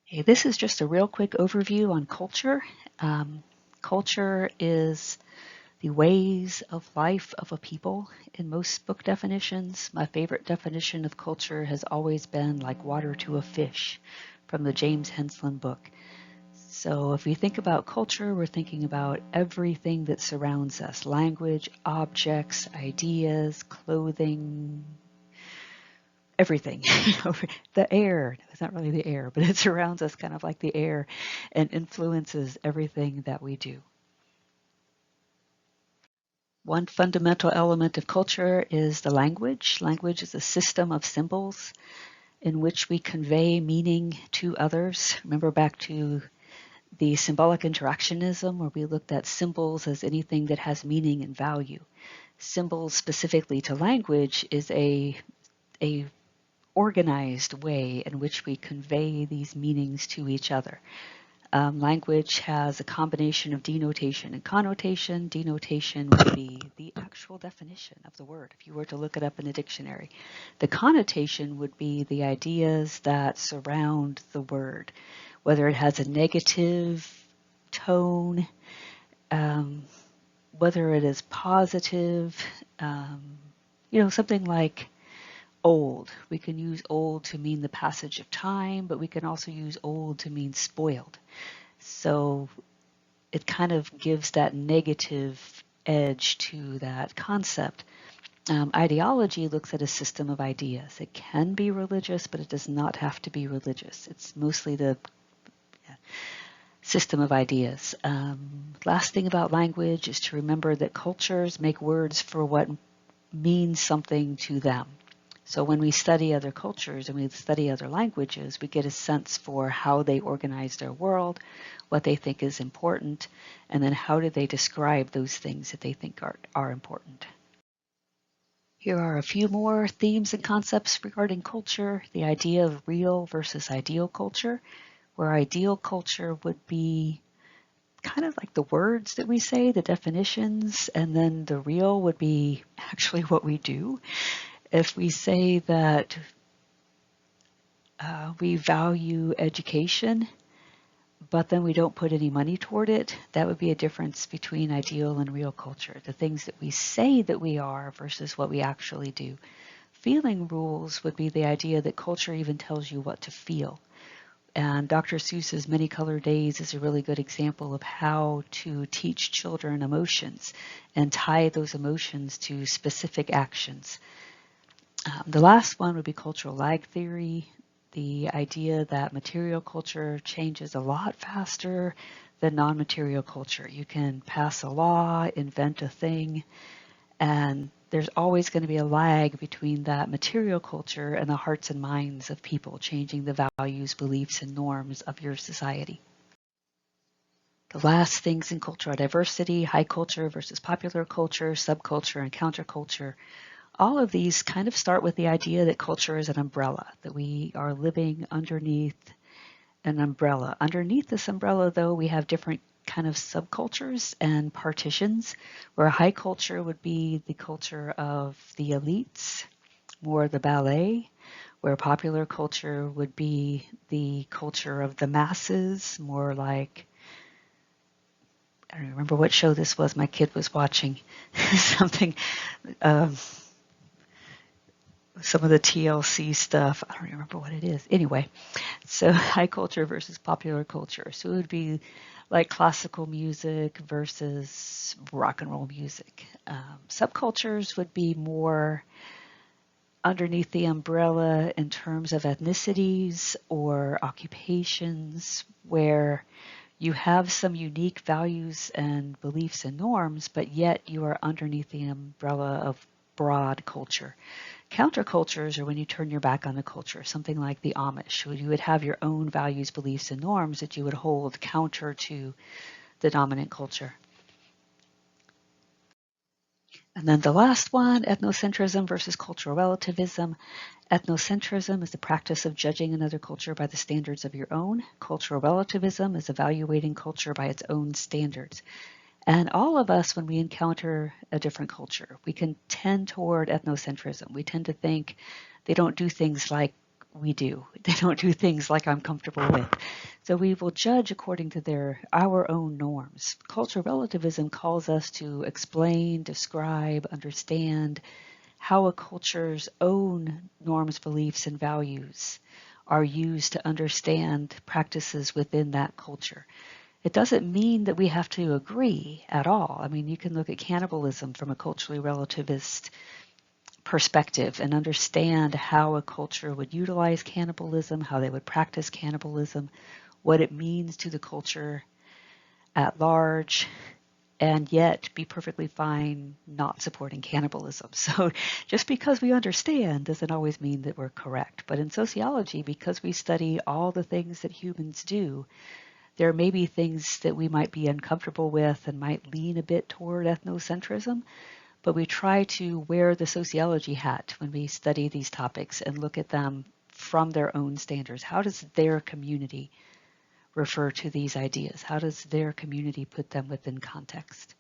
Hey, this is just a real quick overview on culture. Um, Culture is the ways of life of a people in most book definitions. My favorite definition of culture has always been like water to a fish from the James Henslin book. So if we think about culture, we're thinking about everything that surrounds us: language, objects, ideas, clothing, everything. The air, it's not really the air, but it surrounds us kind of like the air and influences everything that we do. One fundamental element of culture is the language. Language is a system of symbols in which we convey meaning to others. Remember back to the symbolic interactionism, where we looked at symbols as anything that has meaning and value. Symbols specifically to language is a organized way in which we convey these meanings to each other. Language has a combination of denotation and connotation. Denotation would be the actual definition of the word if you were to look it up in a dictionary. The connotation would be the ideas that surround the word, whether it has a negative tone, um, whether it is positive, um, something like old. We can use old to mean the passage of time, but we can also use old to mean spoiled. So it kind of gives that negative edge to that concept. Ideology looks at a system of ideas. It can be religious, but it does not have to be religious. It's mostly the system of ideas. Last thing about language is to remember that cultures make words for what means something to them. So when we study other cultures and we study other languages, we get a sense for how they organize their world, what they think is important, and then how do they describe those things that they think are important. Here are a few more themes and concepts regarding culture: the idea of real versus ideal culture, where ideal culture would be kind of like the words that we say, the definitions, and then the real would be actually what we do. If we say that we value education, but then we don't put any money toward it, that would be a difference between ideal and real culture. The things that we say that we are versus what we actually do. Feeling rules would be the idea that culture even tells you what to feel. And Dr. Seuss's Many Colored Days is a really good example of how to teach children emotions and tie those emotions to specific actions. The last one would be cultural lag theory, the idea that material culture changes a lot faster than non-material culture. You can pass a law, invent a thing, and there's always going to be a lag between that material culture and the hearts and minds of people, changing the values, beliefs, and norms of your society. The last things in cultural diversity: high culture versus popular culture, subculture and counterculture. All of these kind of start with the idea that culture is an umbrella, that we are living underneath an umbrella. Underneath this umbrella, though, we have different kind of subcultures and partitions, where high culture would be the culture of the elites, more the ballet, where popular culture would be the culture of the masses, more like, I don't remember what show this was my kid was watching, something, um, some of the TLC stuff. I don't remember what it is. Anyway, so high culture versus popular culture. So it would be like classical music versus rock and roll music. Subcultures would be more underneath the umbrella in terms of ethnicities or occupations, where you have some unique values and beliefs and norms, but yet you are underneath the umbrella of broad culture. Countercultures are when you turn your back on the culture, something like the Amish, where you would have your own values, beliefs, and norms that you would hold counter to the dominant culture. And then the last one, ethnocentrism versus cultural relativism. Ethnocentrism is the practice of judging another culture by the standards of your own. Cultural relativism is evaluating culture by its own standards. And all of us, when we encounter a different culture, we can tend toward ethnocentrism. We tend to think they don't do things like we do. They don't do things like I'm comfortable with. So we will judge according to our own norms. Cultural relativism calls us to explain, describe, understand how a culture's own norms, beliefs, and values are used to understand practices within that culture. It doesn't mean that we have to agree at all. I mean, you can look at cannibalism from a culturally relativist perspective and understand how a culture would utilize cannibalism, how they would practice cannibalism, what it means to the culture at large, and yet be perfectly fine not supporting cannibalism. So just because we understand doesn't always mean that we're correct. But in sociology, because we study all the things that humans do, there may be things that we might be uncomfortable with and might lean a bit toward ethnocentrism, but we try to wear the sociology hat when we study these topics and look at them from their own standards. How does their community refer to these ideas? How does their community put them within context?